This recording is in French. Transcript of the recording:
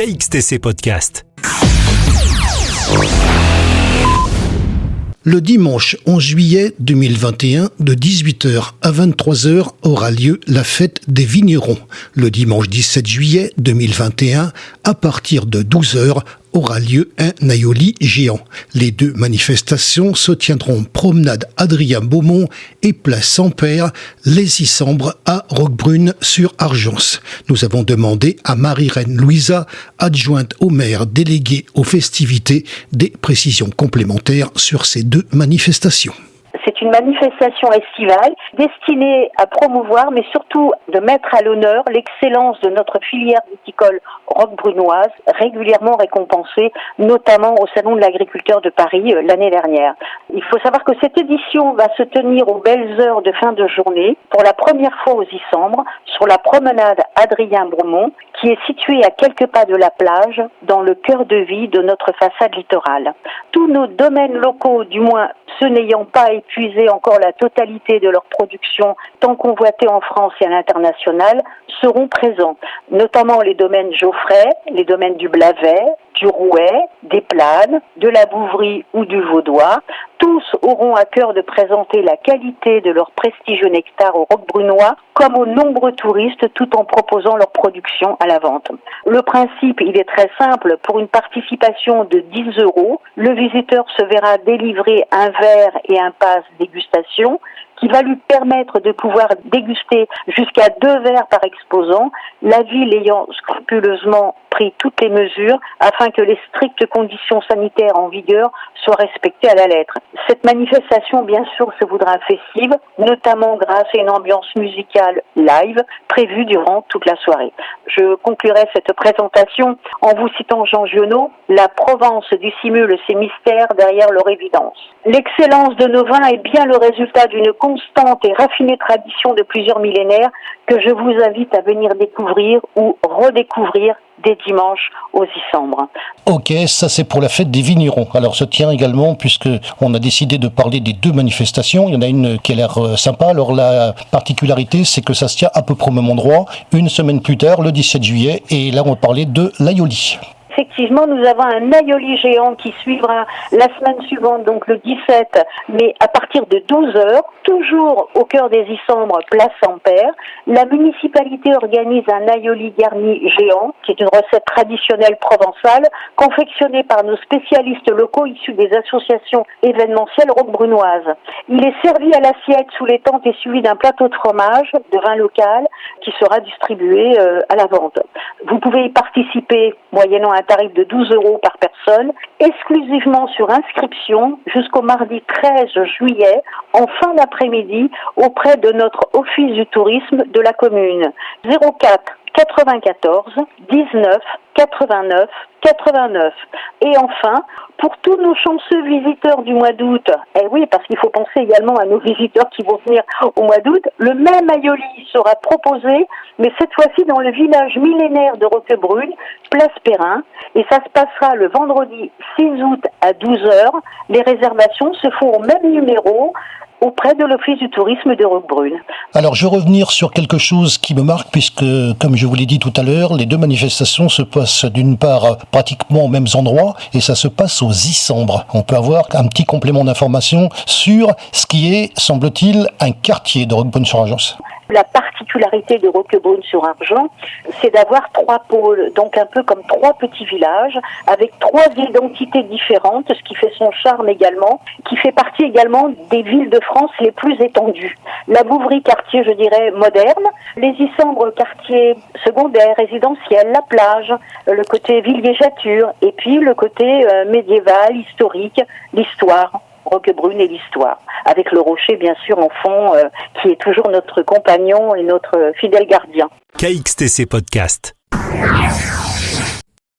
KXTC Podcast. Le dimanche 11 juillet 2021, de 18h à 23h, aura lieu la fête des vignerons. Le dimanche 17 juillet 2021, à partir de 12h, aura lieu un aioli géant. Les deux manifestations se tiendront promenade Adrien Beaumont et place Saint-Père, les Issambres à Roquebrune sur Argence. Nous avons demandé à Marie-Reine Louisa, adjointe au maire déléguée aux festivités, des précisions complémentaires sur ces deux manifestations. C'est une manifestation estivale destinée à promouvoir, mais surtout de mettre à l'honneur l'excellence de notre filière viticole roquebrunoise, régulièrement récompensée, notamment au Salon de l'Agriculteur de Paris l'année dernière. Il faut savoir que cette édition va se tenir aux belles heures de fin de journée, pour la première fois aux Issambres, sur la promenade Adrien Beaumont, qui est située à quelques pas de la plage, dans le cœur de vie de notre façade littorale. Tous nos domaines locaux, du moins ceux n'ayant pas épuisé encore la totalité de leur production tant convoitée en France et à l'international, seront présents, notamment les domaines Geoffrey, les domaines du Blavet, du Rouet, des Planes, de la Bouvrie ou du Vaudois. Tous auront à cœur de présenter la qualité de leur prestigieux nectar aux roquebrunois comme aux nombreux touristes, tout en proposant leur production à la vente. Le principe, il est très simple. Pour une participation de 10 €, le visiteur se verra délivrer un verre et un pass dégustation qui va lui permettre de pouvoir déguster jusqu'à 2 verres par exposant, la ville ayant scrupuleusement pris toutes les mesures afin que les strictes conditions sanitaires en vigueur soient respectées à la lettre. Cette manifestation, bien sûr, se voudra festive, notamment grâce à une ambiance musicale live prévue durant toute la soirée. Je conclurai cette présentation en vous citant Jean Giono, « La Provence dissimule ses mystères derrière leur évidence ». L'excellence de nos vins est bien le résultat d'une constante et raffinée tradition de plusieurs millénaires que je vous invite à venir découvrir ou redécouvrir dès dimanche aux Issambres. Ok, ça c'est pour la fête des vignerons. Alors se tient également, puisque on a décidé de parler des deux manifestations, il y en a une qui a l'air sympa. Alors la particularité, c'est que ça se tient à peu près au même endroit, une semaine plus tard, le 17 juillet, et là on va parler de l'aioli. Effectivement, nous avons un aioli géant qui suivra la semaine suivante, donc le 17, mais à partir de 12h, toujours au cœur des Issambres, place Saint-Père. La municipalité organise un aioli garni géant, qui est une recette traditionnelle provençale, confectionnée par nos spécialistes locaux issus des associations événementielles roquebrunoises. Il est servi à l'assiette sous les tentes et suivi d'un plateau de fromage, de vin local, qui sera distribué à la vente. Vous pouvez y participer moyennant un tarif de 12 € par personne, exclusivement sur inscription jusqu'au mardi 13 juillet, en fin d'après-midi, auprès de notre office du tourisme de la commune. 04 94 19 89 89. Et enfin, pour tous nos chanceux visiteurs du mois d'août, oui, parce qu'il faut penser également à nos visiteurs qui vont venir au mois d'août, le même aioli sera proposé, mais cette fois-ci dans le village millénaire de Roquebrune, place Perrin, et ça se passera le vendredi 6 août à 12h. Les réservations se font au même numéro, auprès de l'Office du tourisme de Roquebrune. Alors, je vais revenir sur quelque chose qui me marque, puisque, comme je vous l'ai dit tout à l'heure, les deux manifestations se passent d'une part pratiquement aux mêmes endroits, et ça se passe aux Issambres. On peut avoir un petit complément d'information sur ce qui est, semble-t-il, un quartier de Roquebrune-sur-Argence. La particularité de Roquebrune-sur-Argent, c'est d'avoir 3 pôles, donc un peu comme 3 petits villages, avec 3 identités différentes, ce qui fait son charme également, qui fait partie également des villes de France les plus étendues. La Bouvrie, quartier, je dirais, moderne, les Issambres, quartier secondaire, résidentiel, la plage, le côté villégiature, et puis le côté médiéval, historique, l'histoire. Roquebrune et l'histoire, avec le rocher bien sûr en fond, qui est toujours notre compagnon et notre fidèle gardien. KXTC Podcast.